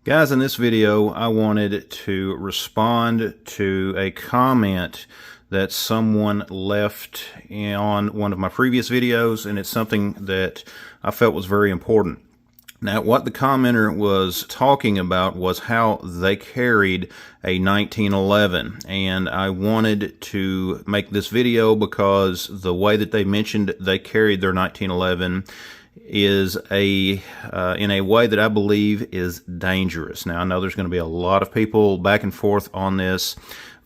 Guys, in this video, I wanted to respond to a comment that someone left on one of my previous videos, and it's something that I felt was very important. Now, what the commenter was talking about was how they carried a 1911, and I wanted to make this video because the way that they mentioned they carried their 1911 is in a way that I believe is dangerous. Now, I know there's going to be a lot of people back and forth on this,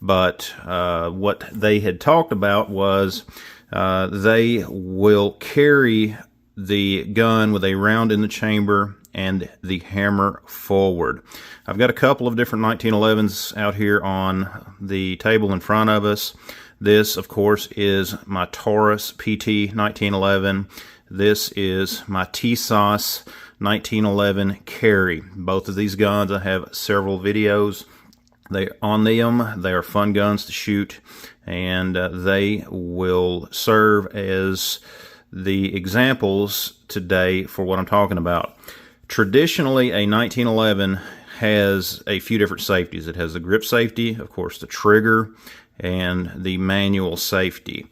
but what they had talked about was they will carry the gun with a round in the chamber and the hammer forward. I've got a couple of different 1911s out here on the table in front of us. This, of course, is my Taurus PT 1911. This is my TSOS 1911 carry. Both of these guns, I have several videos on them. They are fun guns to shoot, and they will serve as the examples today for what I'm talking about. Traditionally, a 1911 has a few different safeties. It has the grip safety, of course, the trigger, and the manual safety.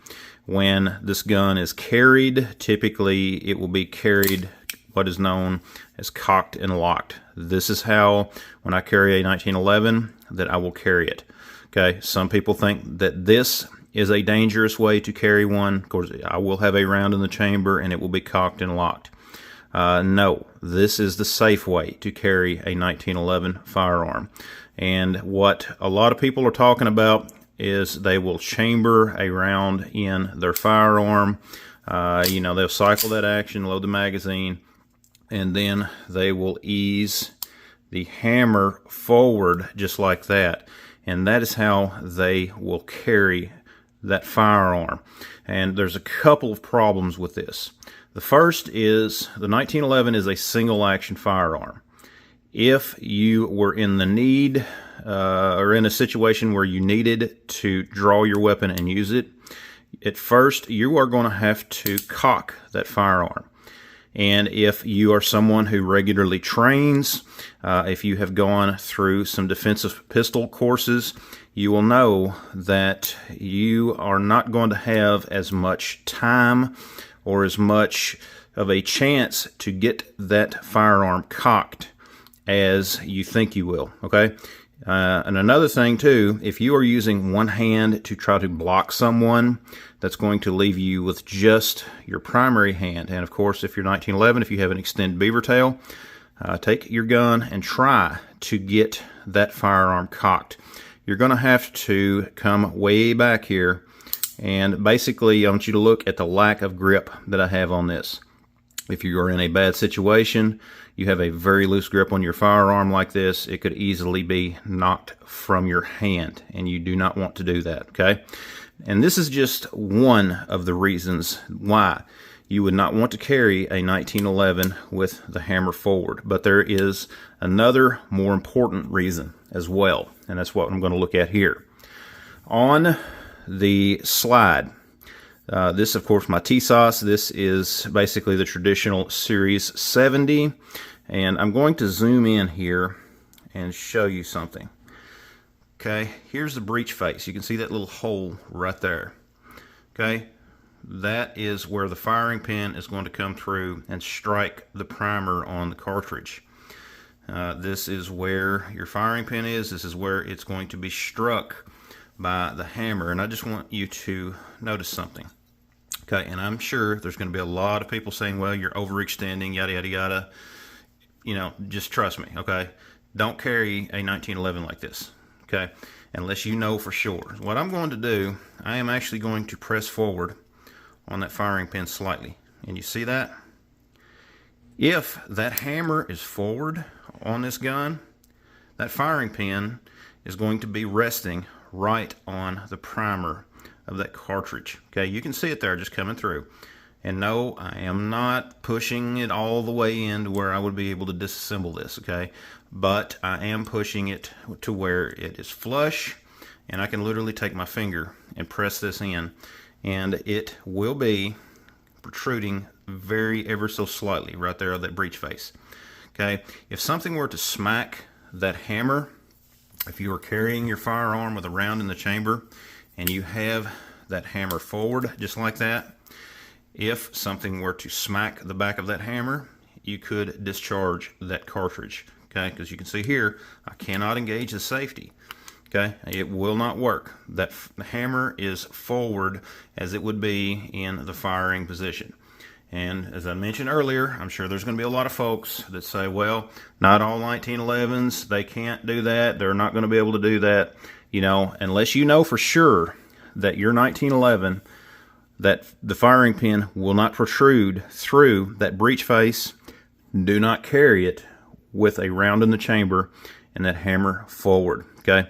When this gun is carried, typically it will be carried what is known as cocked and locked. This is how, when I carry a 1911, that I will carry it. Okay, some people think that this is a dangerous way to carry one. Of course, I will have a round in the chamber and it will be cocked and locked. No, this is the safe way to carry a 1911 firearm. And what a lot of people are talking about is they will chamber a round in their firearm. They'll cycle that action, load the magazine, and then they will ease the hammer forward just like that. And that is how they will carry that firearm. And there's a couple of problems with this. The first is the 1911 is a single action firearm. If you were in the need or in a situation where you needed to draw your weapon and use it, at first you are going to have to cock that firearm. And if you are someone who regularly trains, if you have gone through some defensive pistol courses, you will know that you are not going to have as much time or as much of a chance to get that firearm cocked as you think you will, okay? And another thing too, if you are using one hand to try to block someone, that's going to leave you with just your primary hand. And of course, if you're 1911, if you have an extended beaver tail, take your gun and try to get that firearm cocked. You're going to have to come way back here, and basically I want you to look at the lack of grip that I have on this. If you are in a bad situation, you have a very loose grip on your firearm like this, it could easily be knocked from your hand, and you do not want to do that, okay? And this is just one of the reasons why you would not want to carry a 1911 with the hammer forward. But there is another more important reason as well, and that's what I'm going to look at here. On the slide, this, of course, my TSOS. This is basically the traditional Series 70. And I'm going to zoom in here and show you something. Okay, here's the breech face. You can see that little hole right there. Okay, that is where the firing pin is going to come through and strike the primer on the cartridge. This is where your firing pin is. This is where it's going to be struck by the hammer. And I just want you to notice something. Okay, and I'm sure there's going to be a lot of people saying, well, you're overextending, yada, yada, yada. You know, just trust me, okay? Don't carry a 1911 like this, okay? Unless you know for sure. What I'm going to do, I am actually going to press forward on that firing pin slightly. And you see that? If that hammer is forward on this gun, that firing pin is going to be resting right on the primer of that cartridge. Okay, you can see it there just coming through. And no, I am not pushing it all the way in to where I would be able to disassemble this, okay? But I am pushing it to where it is flush, and I can literally take my finger and press this in, and it will be protruding ever so slightly right there on that breech face. Okay, if something were to smack that hammer, if you are carrying your firearm with a round in the chamber and you have that hammer forward just like that, if something were to smack the back of that hammer, you could discharge that cartridge, okay? Because you can see here, I cannot engage the safety, okay? It will not work. That hammer is forward as it would be in the firing position. And as I mentioned earlier, I'm sure there's going to be a lot of folks that say, well, not all 1911s, they can't do that. They're not going to be able to do that. You know, unless you know for sure that your 1911, that the firing pin will not protrude through that breech face, do not carry it with a round in the chamber and that hammer forward, okay?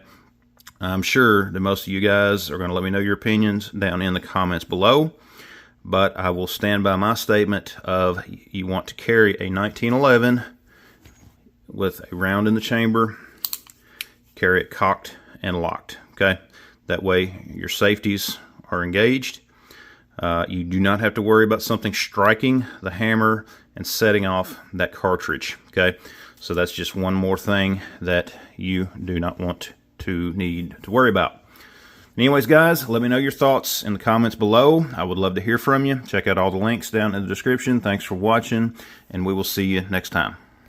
I'm sure that most of you guys are going to let me know your opinions down in the comments below. But I will stand by my statement of you want to carry a 1911 with a round in the chamber, carry it cocked and locked, okay? That way your safeties are engaged. You do not have to worry about something striking the hammer and setting off that cartridge, okay? So that's just one more thing that you do not want to need to worry about. Anyways, guys, let me know your thoughts in the comments below. I would love to hear from you. Check out all the links down in the description. Thanks for watching, and we will see you next time.